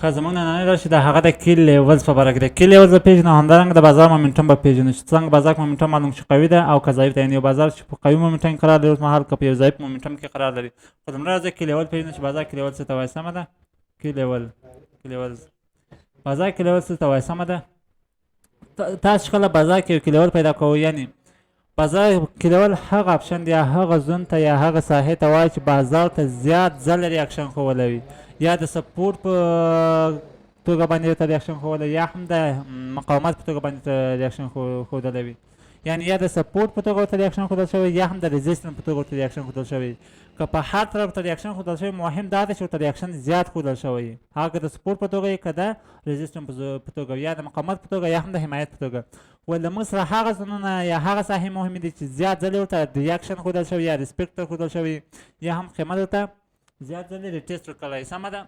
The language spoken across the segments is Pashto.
ښه زموږ نننۍ درس چې د هغه د کی لیولز په باره کې دی. کی لیولز به پېژنو، همدارنګه د بازار مومنټم به پېژنو چې څنګه بازار مومنټم معلوم چې قوي ده او که ضعیف ده. یعنې یو بازار چې په قوي مومنټم کې قرار لري اوسمهال که په یو ضعیف مومنټم کې قرار لري. خو لومړی راځئ کی لیول پېژنو چې بازار کی لیول څه ته وایي. سمه ده. کی لیولز بازار کی لیول څه ته وایي. سمه ده. تاسو چې کله بازار کې یو کی لیول پیدا کوئ، یعنې بازار کی لیول هغه اپشن دی یا هغه زون ته یا هغه ساحې ته وایي چې بازار ته زیات ځله ریاکشن ښوولی وي، یا د سپورټ په توګه باندې ته ریاکشن ښوولی یا هم د مقاومت په توګه باندې ته ریاکشن ښودلی وي. یعنې یا د سپورټ په توګه ورته ریاکشن ښودل شوی یا هم د ریزسټنس په توګه ورته ریاکشن ښودل شوی. که په هر طرف ته ریاکشن ښودل شوی، مهم دا ده چې ورته ریاکشن زیات ښودل شوی وي، هغه که د سپورټ په توګه وي که د ریزسټنس په توګه یا د مقاومت په توګه یا هم د حمایت په توګه. ول د موږ سره هغه زونونه یا هغه ساحې مهمې دي چې زیات ځلې ورته ریاکشن ښودل شوی یا ریسپیکټ ته ښودل شوی یا هم قیمت ورته زیات ځلې ریټیسټ ورکړی. سمه ده.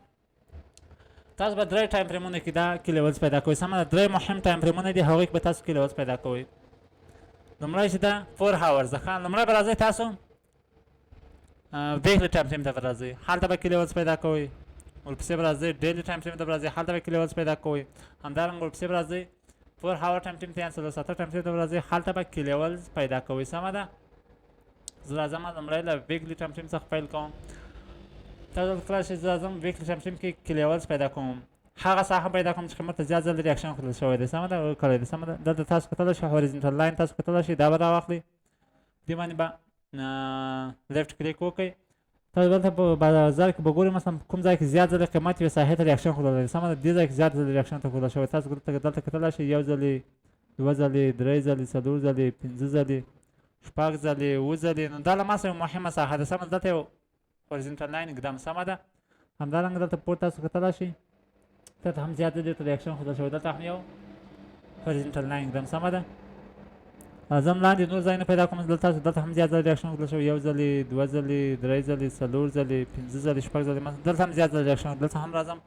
تاسو به درې ټایم فریمونه کې دا کی لیولز پیدا کوئ. سمه ده. درې مهم ټایم فریمونه دي، هغوی کې به تاسو کی لیولز پیدا کوئ. لومړی چې ده 4 هاورز ده. ښه لومړی به راځئ تاسو ویکلی ټایم فریم ته به راځئ، هلته به کی لیولز پیدا کوئ. ورپسې به راځئ ډیلی ټایم فریم ته به راځئ، هلته به کی لیولز پیدا کوئ. همدارنګه ورپسې به راځئ 4 هاور ټایم فریم ته یا 4 ټایم فریم ته به راځئ، هلته به کی لیولز پیدا کوئ. سمه ده. زه راځم لومړی له ویکلی ټایم فریم څخه پیل کوم. تاسو کله چې زه راځم ویکلی ټایم فریم کې کی لیولز پیدا کوم، هغه ساحه پیدا کوم چې قیمت ته زیات ځلې ریاکشن ښودل شوی دی. سمه ده. کړی دی. سمه ده. دلته تاسو کتلی شئ هوریزنټل لاین تاسو کتلی شئ، دا به راواخلئ، دې باندې به لیفټ کلیک وکړئ. تاسو دلته په بازار کې به ګورئ مثلا کوم ځای کې زیات ځلې قیمت یوې ساحې ته ریاکشن ښودلی دی. سمه ده. دې ځای کې زیات ځلې ریاکشن ته ښودل شوی. تاسو دلته کتلی شئ 1 ځلې 2 ځلې 3 ځلې 4 ځلې 5 ځلې 6 ځلې 7 ځلې. نو دا له ما سره یوه مهمه ساحه ده. سمه ده. دلته یو هوریزنټل لاین ږدم. سمه ده. همدارنګه دلته پورته تاسو کتلی شئ، دلته هم زیات ځلې ورته ریاکشن ښودل شوی، دلته هم یو هوریزنټل لاین ږدم. سمه ده. راځم لاندې نور ځایونه پیدا کوم. دلته هم زیات ځلې ریاکشن ښودل شوی، 1 ځلې 2 ځلې 3 ځلې 4 ځلې 5 ځلې 6 ځلې مثلا دلته هم زیات ځلې ریاکشن. دلته هم راځم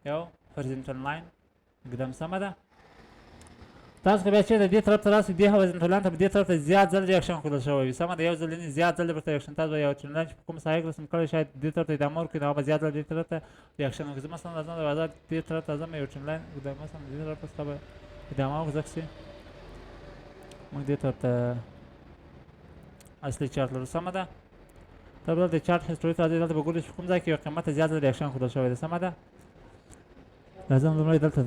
یو هوریزنټل لاین ږدم. سمه ده. تاسو که بیا چېرته دې طرف ته راسئ، دې هوریزنټل لاین ته به دې طرف ته زیات ځلې ریاکشن ښودل شوی وي. سمه ده. 1 ځلې نه زیات ځلې ورته ریاکشن. تاسو به یو ټرینډ لاین چې په کومه ساحه کې رسم کړی شاید دې طرف ته ادامه ورکړئ، نو هغه به زیات ځلې دې طرف ته ریاکشن وکړي. زه مثلا راځم د بازار دې طرف ته ځم، یو ټرینډ لاین مثلا دې طرف ته به ادامه وکړو، ځکه چې موږ دې طرف ته اصلي چارت لرو. سمه ده. دا به د چارت هسټوري ته راځئ، دلته به ګورئ چې کوم ځای کې یو قیمت ته زیات ځلې ریاکشن ښودل شوی دی. سمه ده. راځم لومړی دلته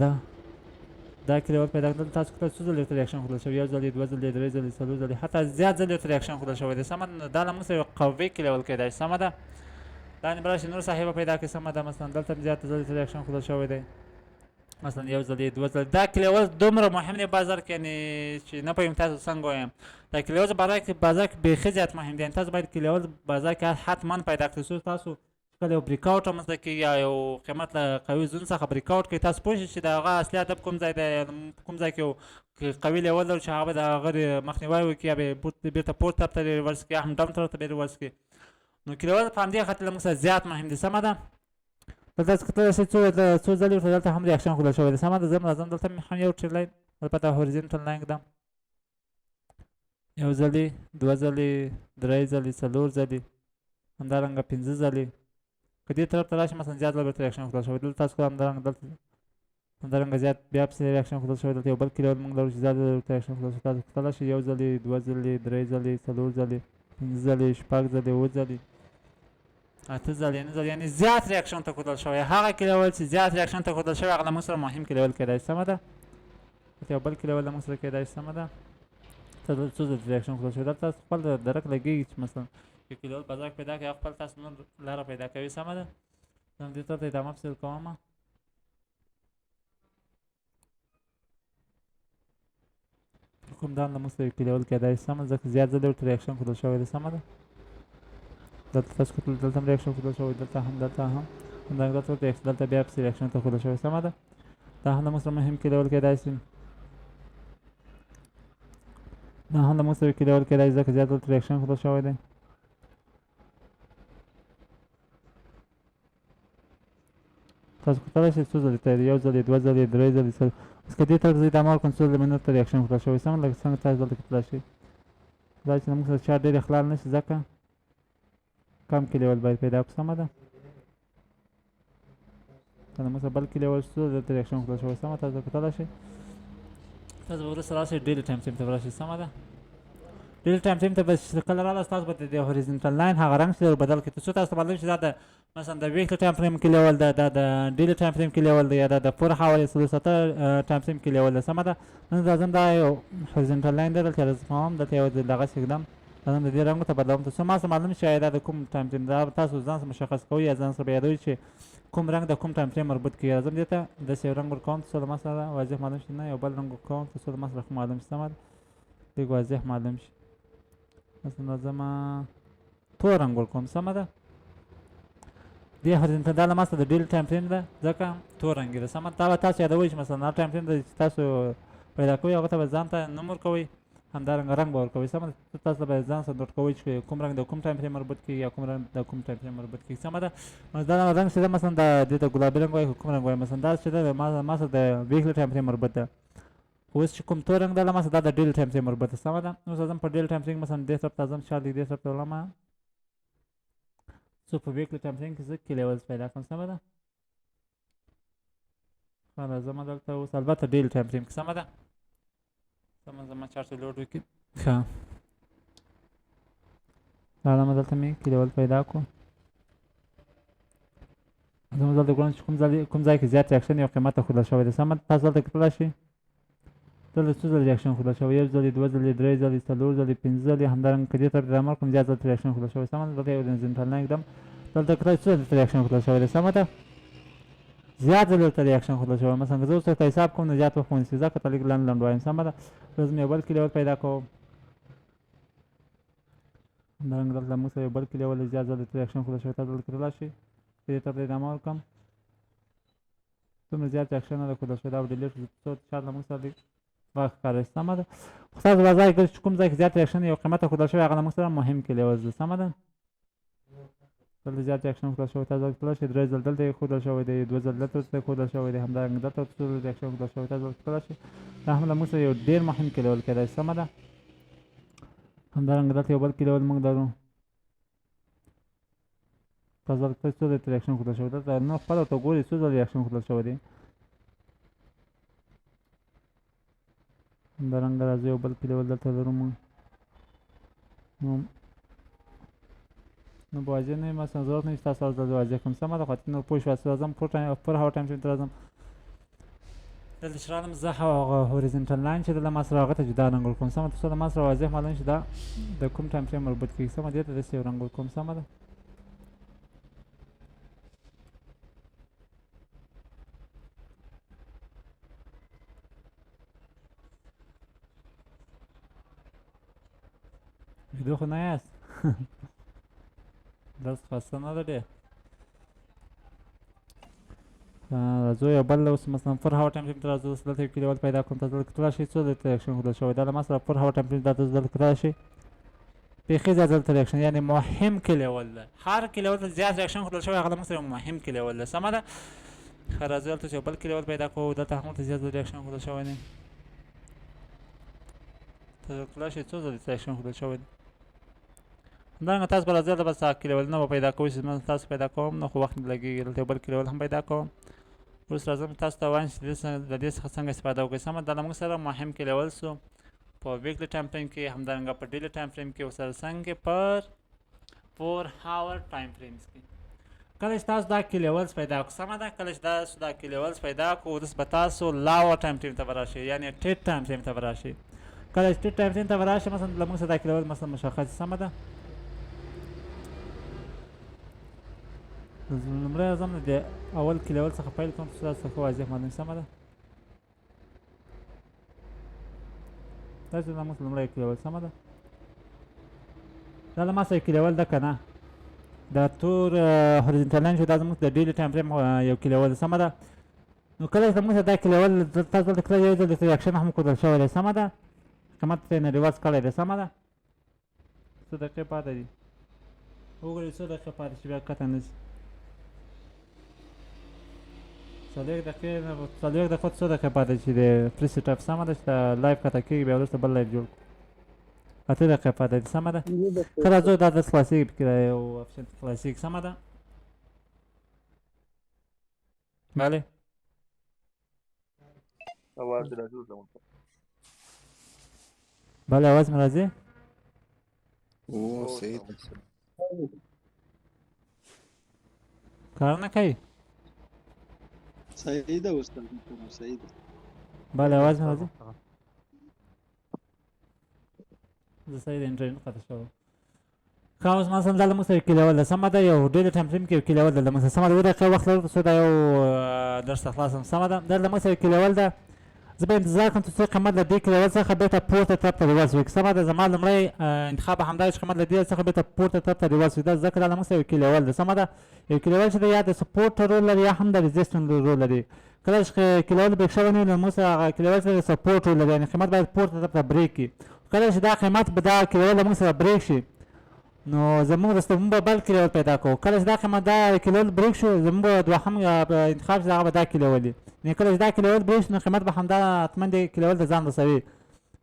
دا کی لیول پیدا کړل. تاسو کله څو ځلې ورته ریاکشن ښودل شوی؟ 1 ځلې 2 ځلې 3 ځلې 4 ځلې حتی زیات ځلې ورته ریاکشن ښودل شوی دی. سمه ده. دا له موږ سره یو قوي کی لیول کیدای شي. سمه ده. لاندې به راشئ نور ساحې به پیدا کړئ. سمه ده. مثلا دلته هم زیاته ځلې ریاکشن ښودل شوی دی، مثلا 1 ځلې 2 ځلې. دا کی لیول دومره مهم دی بازار کې، یعنې چې نه پوهېږم تاسو څنګه ووایم. دا کی لیول بازار کې بیخي زیات مهم دی. یعنې تاسو باید کی لیول بازار کې حتما پیدا کړئ، څو تاسو کله یو بریک اوټ رامنځته کړي یا یو قیمت له قوي زون څخه بریک اوټ کوي، تاسو پوه شئ چې د هغه اصلي هدف کوم ځای دی، کوم ځای کې یو قوي لیول لرو چې هغه به د هغه مخنیوی وکړي یا به بېرته پورته طرف ته ریورس کړي یا هم ډاون طرف ته به ریورس کړي. نو کی لیول په همدې خاطر له موږ سره زیات مهم دی. سمه ده. دلته تاسو کتلی شئ څو ځلې ورته دلته هم ریاکشن ښودل شوی دی. سمه ده. زه هم راځم دلته هم یو ټرینډ لاین، البته هوریزنټل لاین ږدم، 1 ځلې 2 ځلې 3 ځلې 4 ځلې همدارنګه 5 ځلې. که دې طرف ته راشي مثلا زیات ځله ورته ریاکشن ښودل شوی، دلته تاسو همدارنګه زیات بیا پسې ریاکشن ښودل شوی. دلته یو بل کی لیول موږ لرو چې زیات ځله ورته ریاکشن ښودل شوی. تاسو کتلی شئ 1 ځلې 2 ځلې 3 ځلې 4 ځلې 5 ځلې 6 ځلې 7 ځلې 8 ځلې 9 ځلې، یعنې زیات ریاکشن ته ښودل شوی. هغه کی لیول چې زیات ریاکشن ته ښودل شوی هغه له موږ سره مهم کی لیول کیدای شي. سمه ده. دلته یو بل کی لیول له موږ سره کیدای شي. سمه ده. څو ځلې ریاکشن ښودل شوی. دلته تاسو خپل درک لګېږي چې مثلا یو کی لیول بازار پیدا کړئ، خپل تاسو نور لاره پیدا کوي. سمه ده. زه دې طرف ته ادامه پسې ورکوم. کوم دا له موږ سره کی لیول کیدای شي. سمه ده. ځکه زیات ځلې ورته ریاکشن ښودل شوی دی. سمه ده. دلته تاسو کتل دلته هم ریاکشن ښودل شوی، دلته هم همدارنګه دلته بیا پسې ریاکشن ته ښودل شوی. سمه ده. دا هم له موږ سره مهم کی لیول کیدای شي. دا هم له موږ سره کی لیول کیدای شي ځکه زیات ورته ریاکشن ښودل شوی دی. تاسو کتلی شئ څو ځلې ته 1 ځلې 2 ځلې 3 ځلې 4. اوس که دې طرف زه ادامه ورکړم څو ځلې مې نور ته ریاکشن ښودل شوی. سمه لکه څنګه تاسو دلته کتلی شئ. دا چې موږ سره چارت ډېر اخلال نه شي ځکه کم کی لیول باید پیدا کړو. سمه ده. کله مثلا بل کې لیول شو دلته ریاکشن ښودل شوی سمه تاسو کتلی شئ. تاسو به وروسته راشئ ډیلی ټایم فریم ته به راشئ سمه ده. ډیلی ټایم فریم ته به کله راغلاست تاسو به د هوریزنټل لاین هغه رنګ چې بدل کړئ تر څو تاسو ته معلوم شي دا د مثلا د ویکلی ټایم فریم کې لیول ده دا د ډیلی ټایم فریم کې لیول ده یا دا د پور هاور یا څلور ساعته ټایم فریم کې لیول ده سمه ده. نن لازم دا یو هوریزنټل لاین دی دلته رسموم دلته یو دغسې ږدم لازم د دې رنګو ته بدلوم تر څو ما څه معلوم شي دا د کوم ټایم فریم دا تاسو ځان سره مشخص کوئ یا ځان سره به یادوئ چې کوم رنګ د کوم ټایم فریم مربوط کړي. لازم دې ته داسې یو رنګ ورکوم تر څو له ما سره واضح معلوم شي نه یو بل رنګ ورکوم تر څو له ما سره ښه معلوم شي سمه ده لږ واضح معلوم شي. مثلا لازم تور رنګ ورکوم سمه ده. دې هوريزنټل دا له ما سره د ډیل ټایم فریم ده ځکه تور رنګې ده سمه. دا به تاسو یادوئ چې مثلا هر ټایم فریم چې تاسو پیدا کوئ هغه ته به ځان ته نوم ورکوئ همدارنګه رنګ به ورکوئ سمه ده. تاسو به ځان سره نوټ کوئ چې کوم رنګ د کوم ټایم فریم مربوط کړي یا کوم رنګ د کوم ټایم فریم مربوط کړي سمه ده. دا رنګ چې ده مثلا دې ته ګلابي رنګ وایي کوم رنګ وایي مثلا دا چې ده ما سره د ویکلی ټایم فریم مربوط ده. اوس چې کوم تور رنګ ده له ما سره دا د ډیل ټایم فریم مربوط ده سمه ده. اوس ځم په ډیل ټایم فریم مثلا دې طرف ته ځم شاته دې طرف ته ولاړم څو په ویکلی ټایم فریم کې زه کې لیولز پیدا کړم سمه ده. ښه راځم دلته اوس البته ډیل ټایم فریم کې سمه ده. سمه زما چارټ لوډ وکړي ښه راغلم دلته مې کې لیول پیدا کړو. زموږ دلته ګورم چې کوم ځای کې زیات ریاکشن یو قیمت ته ښودل شوی دی سمه. تاسو دلته کتلی شئ دلته څو ځلې ریاکشن ښودل شوی یو ځلې دوه ځلې درې ځلې څلور ځلې پنځه ځلې همدارنګه که دې طرف ته عمل کړم زیات دلته ریاکشن ښودل شوی سمه ده. دلته یو هوريزنټل لاین ږدم دلته کتلی څو دلته ریاکشن ښودل شوی دی سمه ده. زیات ځلې دلته ریاکشن ښودل شوی مثلا که زه اوس درته حساب کوم نو زیات وخت ونیسي ځکه ته لږ لنډ لنډ وایم سمه ده. اوس مې یو بل کې لیول پیدا کوم همدارنګه دلته موږ سره یو بل کې لیول زیات ځلې ریاکشن ښودل شوی تاسو دلته کتلی شئ. دې طرف ته ادامه ورکړم څومره زیات ریاکشن نه ده ښودل شوی دا به ډیلیټ کړو څو شاید له موږ سره لږ وخت ښکاره شي سمه ده. خو تاسو به ځای کړئ چې کوم ځای کې زیات ریاکشن یو قیمت ته ښودل شوی هغه له موږ سره مهم کې لیول ده سمه ده. دلته زیات ریاکشن ښودل شوی تاسو کتلی شئ درې ځل دلته یې ښودل شوی دی دوه ځل دلته ښودل شوی دی همدارنګه دلته څو ځل ریاکشن ښودل شوی تاسو کتلی شئ. دا هم له موږ سره یو ډېر مهم کې لیول کېدای شي سمه ده. همدارنګه دلته یو بل کې لیول موږ لرو تاسو دلته څو ځل ریاکشن ښودل شوی دلته نو خپله ورته ګورئ څو ځل ریاکشن ښودل شوی دی. همدارنګه راځئ یو بل کې لیول دلته لرو موږ نو به واضح نه وي مثلا ضرورت نه وي چې تاسو هر ځل واضح کړم سمه ده. خو نور پوه شوئ راځم پر هغه ټایم فریم ته راځم دلته چې راغلم زه هغه هوریزنټل لاین چې دله ما سره هغه ته جدا رنګ ورکوم سمه تر څو له ما سره واضح معلوم شي دا د کوم ټایم فریم مربوط کېږي سمه. دې ته داسې یو رنګ ورکوم سمه ده. ویدیو خو نه یاست درس خسته نه ده ډېر. راځو یو بل اوس مثلا پر هوا ټایم فریم ته راځو اوس دلته یو کې لیول پیدا کړم تاسو دلته کتلی شئ څو دلته ریاکشن ښودل شوی دا له ما سره پر هوا ټایم فریم دا تاسو دلته کتلی شئ بیخي زیات دلته ریاکشن یعنې مهم کې لیول ده. هر کې لیول ته زیات ریاکشن ښودل شوی هغه له موږ سره مهم کې لیول ده سمه ده. ښه راځو دلته چې یو بل کې لیول پیدا کوو دلته هم ورته زیات ریاکشن ښودل شوی دی. تاسو کتلی شئ څو ځلې ریاکشن ښودل شوی دی. همدارنګه تاسو به راځئ دلته به کې لیولونه به پیدا کوئ چې زه تاسو پیدا کوم نو خو وخت نه لګېږي. دلته یو بل کې لیول هم پیدا کوم اوس راځم تاسو ته وایم چې د دې څخه څنګه استفاده وکړئ سمه. دا له موږ سره مهم کې لیول سو په ویکلی ټایم فریم کې همدارنګه په ډیلی ټایم فریم کې ورسره څنګه پر 4 هاور ټایم فریمز کې. کله چې تاسو دا کې لیولز پیدا کړو سمه ده. کله چې تاسو دا کې لیولز پیدا کړو اوس به تاسو لاور ټایم فریم ته به راشئ یعنې ټیټ ټایم فریم ته به راشئ. کله چې ټیټ ټایم فریم ته به راشئ مثلا له موږ سره دا کې لیول مثلا مشخص سمه ده. لومړی راځم د اول کې لیول څخه پیل کوم تر څو تاسو ته ښه واضح معلوم سمه ده. تاسو دا موږ لومړی کې لیول سمه ده. دا له ما سره کې لیول ده که نه دا تور هوریزنټل لاین شو دا زموږ د ډیلی ټایم فریم یو کې لیول ده سمه ده. نو کله چې زموږ سره دا کې لیول تاسو دلته کله یو ځل د ریاکشن هم ښودل شوی دی سمه ده. قیمت ته یې نه ریورس کړی دی سمه ده. څو دقیقې پاتې دي وګورئ څو دقیقې پاتې چې بیا کته نه شي. څلوېښت دقیقې څو دقیقې پاتې چې د پري سیټ اپ سمه ده چې لایف کته کېږي بیا وروسته بل لایف جوړ کړو. 8 دقیقې پاتې دي سمه ده. ښه راځو دا درس خلاصېږي پکې دا یو اپشن خلاصېږي سمه ده. بله आवाज राजू जमतो بله आवाज مې راځي. اوه हो صحیح سم ده. کار نه کوي. صحیح ده استاد صحیح ده. بله आवाज مې सम راځي. زه صحیح د انټرنیټ قطع شوی. ښه اوس مثلا دا لمونځ ته کلیول ده سمه ده، یو ډیلي ټایم فریم کې یو کلیول ده لمونځ ته سمه ده. اووه دقیقې وخت لرو تر څو دا یو درس ته خلاص کړم سمه ده. دا لمونځ ته کلیول ده، زه به انتظار کوم تر څو قیمت له دې کلیول څخه بېرته پورته طرف ته ریورس وکړي سمه ده. زما لومړی انتخاب همدا وي چې قیمت له دې څخه بېرته پورته طرف ته ریورس وکړي. دا ځکه دا لمونځ ته یو کلیول ده سمه ده. یو کلیول چې دی یا د سپورټ رول لري یا هم د ريزسټنس رول لري. کله چې کلیول بریک شوی نه وي نو موږ هغه کلیول چې د سپورټ رول لري، یعنې قیمت باید پورته طرف ته بریک کړي. کله چې دا قیمت به دا کلیول له موږ سره بریک شي نو زموږ وروسته موږ به بل کلیول پیدا کوو. کله چې دا قیمت دا کلیول بریک شو زموږ به دوهم انتخاب چې هغه به دا کلیول وي. یعنې کله چې دا کلیول بریک شي نو قیمت به همدا حتما د کلیول ته ځان رسوي،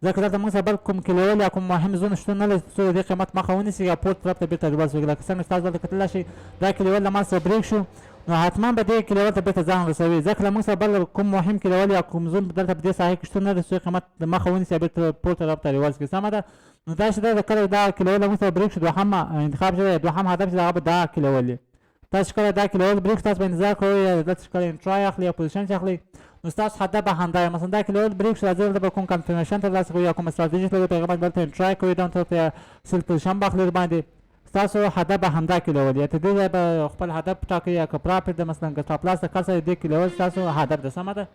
ځکه دلته موږ سره بل کوم کلیول یا کوم مهم زون شتون نه لري چې د دې قیمت مخه ونیسي یا پورته طرف ته بېرته ریورس وکړي. لکه څنګه چې تاسو دلته کتلی شئ دا کلیول له ما سره بریک شو نو حتما به دې کلیول ته بېرته ځان رسوي، ځکه له موږ سره بل کوم مهم کلیول یا کوم زون دلته په دې ساحه کې شتون نه لري چې قیمت د مخه ونیسي یا بېرته پورته طرف ته ریورس کړي سمه ده. نو دا چې دا کله دا کلیول له موږ سره بریک شو دوهم انتخاب شوی، دوهم هدف چې هغه به دا کلیول وي. تاسو چې کله دا کلیول بریک تاسو به انتظار کوئ یا دلته چې کله انټرای اخلي یا پوزیشن چې اخلي نو ستاسو هدف به همدا وي. مثلا دا کلیول بریک شو راځئ دلته به کوم کنفرمیشن ترلاسه کوئ یا کوم استراتیژي لرئ پیغام دلته انټرای کوئ ډاون طرف ته یا سیل پوزیشن به اخلي ورباندې، ستاسو هدف به همدا کلیول یا تر دې ځایه به خپل هدف ټاکئ یا که پرافټ ده مثلا که سټاپ لاس د کار سره دې کلیول ستاسو هدف ده سمه ده.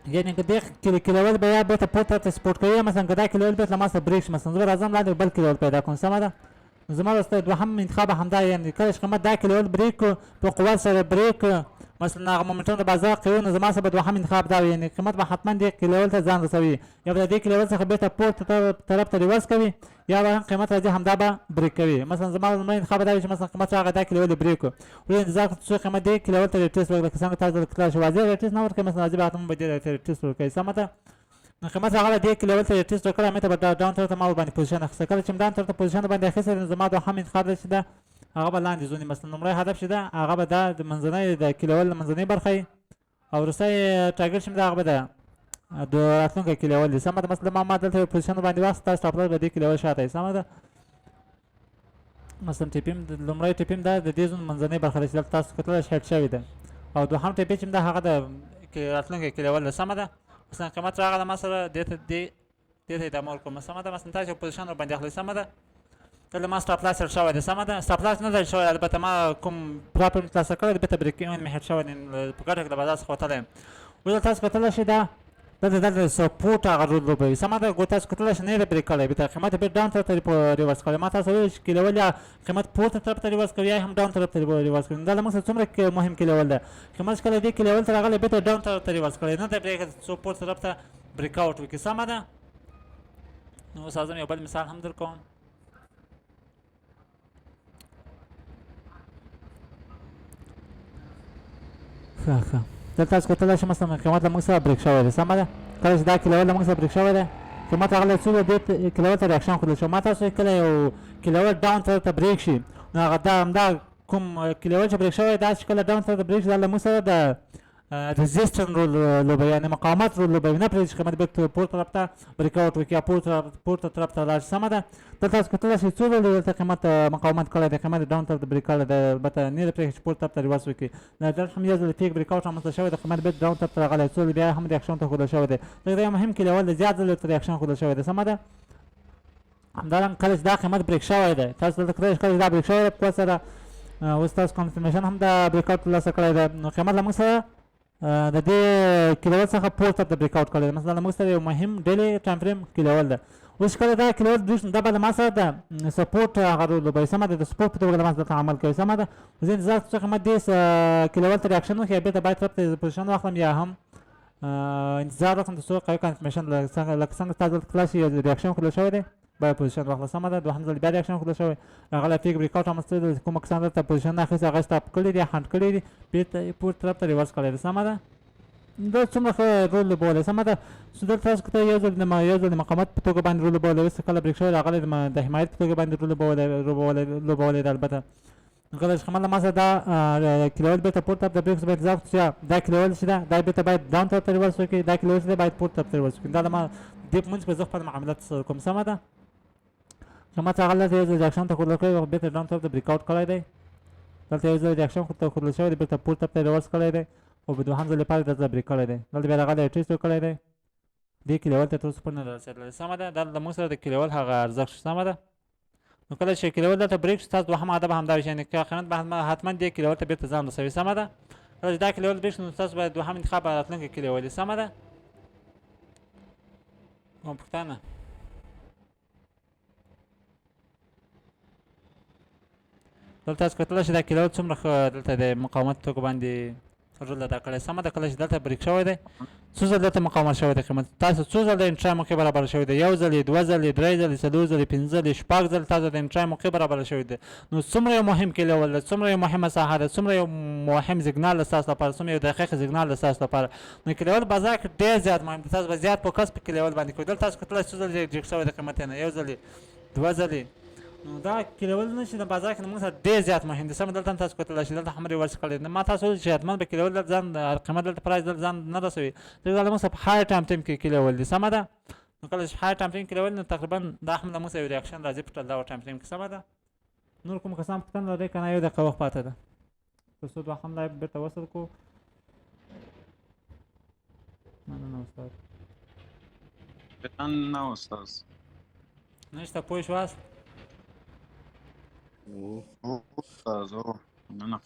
یعنې که دې کلیول به یا بېرته پورته ته سپورټ کوي مثلا که دا کلیول بېرته له ما سره بریک شي مثلا زه به راځم لاندې بل کلیول پیدا کوم سمه ده. نو زما وروسته دوهم انتخاب همدا یعنې کله چې قیمت دا کلیول بریک کړو په قوت سره بریک مثلا هغه مومنټم د بازار قوي نو زما سره به دوهم انتخاب دا وي، یعنې قیمت به حتما دې کلیول ته ځان رسوي، یا به د دې کلیول څخه بېرته پورته طرف ته ریورس کوي یا به هم قیمت راځي همدا به بریک کوي. مثلا زما لومړی انتخاب دا وي چې مثلا قیمت هغه دا کلیول بریک کړو ولې انتظار کوو څو قیمت دې کلیول ته ریټیسټ وکړي. لکه څنګه تاسو دلته کتلی شئ واضح ریټیسټ نه ورکوي مثلا راځي به حتما به دې ریټیسټ ورکوي سمه ده. نو قیمت هغه دې کلیول ته ریټیسټ وکړی همې ته به ډاون طرف ته ما ورباندې پوزیشن اخیسته. کله چې مې ډاون طرف ته پوزیشن ورباندې اخیستی نو زما دوهم انتخاب دی چې ده هغه به لاندې ځونې مثلا لومړی هدف چې ده هغه به دا د منځنۍ د کلیول منځنۍ برخه وي او وروستی ټارګټ چې مې ده هغه به ده د راتلونکی کلیول دی سمه ده. مثلا ما دلته یو پوزیشن ورباندې واخیسته سټاپ لاس به دې کلیول شاته وي سمه ده. مثلا ټیپیم لومړی ټیپیم دا د دې زون منځنۍ برخه ده چې دلته تاسو کتلی شئ هیډ شوې ده او دوهم ټیپی چې ده هغه د راتلونکی کلیول ده سمه ده. مثلا قیمت راغله ما سره دې ته ادامه ورکوم سمه ده. مثلا تاسو یو پوزیشن ورباندې اخلئ سمه ده. دلته ما سټاپ لاس هیډ شوی دی سمه ده. سټاپ لاس نه دی شوی البته ما کوم پراپر ترلاسه کړی دی بېرته بریک مې هیډ شوی دی په ګټه کې د بازار څخه وتلی یم. اوس تاسو کتلی شئ دا دلته سپورټ هغه رول لوبوي سمه ده. تاسو کتلی شئ نه یې بریک کړی بېرته قیمت یې بېرته ډاون طرف ته ریورس کړی. ما تاسو ویل چې کلیول یا قیمت پورته طرف ته ریورس کوي یا هم ډاون طرف ته ریورس کوي. دا له موږ سره څومره مهم کلیول ده. قیمت چې کله دې کلیول ته راغلی بېرته ډاون طرف ته ریورس کړی نه دی بریک څو پورته طرف ته بریک آوټ وکړي سمه ده. نو اوس راځم یو بل مثال هم در کوم. ښه دلته تاسو کتلی شئ مثلا قیمت له موږ سره بریک شوی دی سمه ده. کله چې دا کلیول له موږ سره بریک شوی دی قیمت هغه له څو دې کلیول ته ریاکشن ښودل شوی. ما تاسو کله یو کلیول ډاون طرف ته بریک شي نو هغه دا همدا کوم کلیول چې بریک شوی دا چې کله ډاون طرف ته بریک شي دا له موږ سره د ريزيستنس رول لوبوي یعنې مقاومت رول لوبوي نه پرېږدي چې قیمت بېرته پورته طرف ته بریک آوټ وکړي یا پورته طرف ته لاړ شي سمه ده. دلته تاسو کتلی شئ څو ډول دلته قیمت مقاومت کړی دی قیمت ډاون طرف ته بریک کړی دی البته نه یې پرېږدي چې پورته طرف ته ریورس وکړي. دلته هم یو ځل فیک بریک آوټ رامنځته شوی دی قیمت بېرته ډاون طرف ته راغلی څو بیا هم ریاکشن ته ښودل شوی دی ځکه دا یو مهم کلیول دی زیات ځله ورته ریاکشن ښودل شوی دی سمه ده. همدارنګه کله چې دا قیمت بریک شوی دی تاسو دلته کتلی شئ کله چې دا بریک شوی دی په قوت سره اوس تاسو کنفرمیشن هم دا بریک آوټ ترلاسه کړی دی نو قیمت له موږ سره د دې کلیول څخه پورته ته بریک آوټ کړی دی. مثلا موږ سره یو مهم ډیلي ټایم فریم کلیول ده. اوس کله دا کلیول بریک دا به له ما سره د سپورټ هغه رول لوبوي سمه ده. د سپورټ په توګه له ما سره عمل کوي سمه ده. زه انتظار کوم چې قیمت دې کلیول ته ریاکشن وکړي بېرته باید طرف ته پوزیشن واخلم یا هم انتظار وکړم تر څو قوي کنفرمیشن لکه څنګه تاسو دلته کتلی شئ ریاکشن ښودل شوی دی باید پوزیشن واخله سمه ده. دوهم ځل بیا ریاکشن ښودل شوی هغه له فیک بریک آوټ رامنځته دی کومه کسان دلته پوزیشن نه اخیستې هغه سټاپ کړي دي هنډ کړي دي بېرته پورته طرف ته ریورس کړی دی سمه ده. دا څومره ښه رول لوبولی سمه ده. دلته تاسو کته یو ځل د مقاومت په توګه باندې رول لوبولی اوس کله بریک شوی راغلی د حمایت په توګه باندې رول لوبولی ده البته نو کله چې خمله ماسه دا کلیول بیرته پورته اپ د بریکس باید ځاو چې دا کلیول چې دا بیرته باید ډاون طرف ته ریورس وکړي دا کلیول چې باید پورته طرف ته ریورس وکړي دا د ما ډیپ منځ په زه خپل معاملات سره کوم سمه ده که ما څه هغه دلته یو ځل ریاکشن ته ښودل کړی بیرته ډاون طرف ته بریک آوټ کړی دی دلته یو ځل ریاکشن ته ښودل شوی دی بیرته پورته طرف ته ریورس کړی دی او په دوهم ځل لپاره دلته بریک کړی دی دلته بیا هغه ټیسټ کړی دی دې کلیول ته تر اوسه پورې نه رسېدلی سمه ده دا د موږ سره د کلیول هغه ارزښت سمه ده نو کله چې کلیول دلته بریک شي تاسو دوهم عادت به همدا وي یعنې که قیمت به حتما دې کلیول ته بېرته ځان رسوي سمه ده کله چې دا کلیول بریک شي نو تاسو باید دوهم انتخاب راتلونکی کلیول وي سمه ده کومه پوښتنه دلته تاسو کتلی شئ دا کلیول څومره ښه دلته د مقاومت توګه باندې رول ادا کړی سمه ده کله چې دلته بریک شوی دی څو ځل دلته مقاومت شوی دی قیمت تاسو څو ځل د انټرای موقع برابر شوی دی یو ځل دوه ځلې درې ځلې څلور ځلې پنځه ځلې شپږ ځل تاسو د انټرای موقع برابر شوی دی نو څومره یو مهم کلیول ده څومره یو مهمه ساحه ده څومره یو مهم سیګنال د ستاسو لپاره څومره یو دقیق سیګنال د ستاسو لپاره نو کلیول بازار کې ډېر زیات مهم دی تاسو به زیات فوکس په کلیول باندې کوئ دلته تاسو کتلی څو ځلې ریجیکټ شوی دی قیمت یې نه یو ځلې دوه ځلې نو دا کلیول نه چې د بازار کې موږ سره ډېر زیات مهم دي سمه دلته هم تاسو کتلی شئ دلته هم ریورس کړی ما تاسو وویل چې حتما به کلیول دلته ځان قیمت دلته پرایس دلته ځان نه رسوي ځکه دا موږ سره په های ټایم ټیم کې کلیول دي سمه ده نو کله چې های ټایم ټیم کلیول نو تقریبا دا هم له موږ سره یو ریاکشن راځي په ټول دا ټایم ټیم کې سمه ده نور کوم کسان پوښتنه لرئ که نه یو دقیقه وخت پاته ده تر څو دوهم لایف بېرته وصل کړو مننه استاد نه استاذ نشته پوه شواست استاذ نه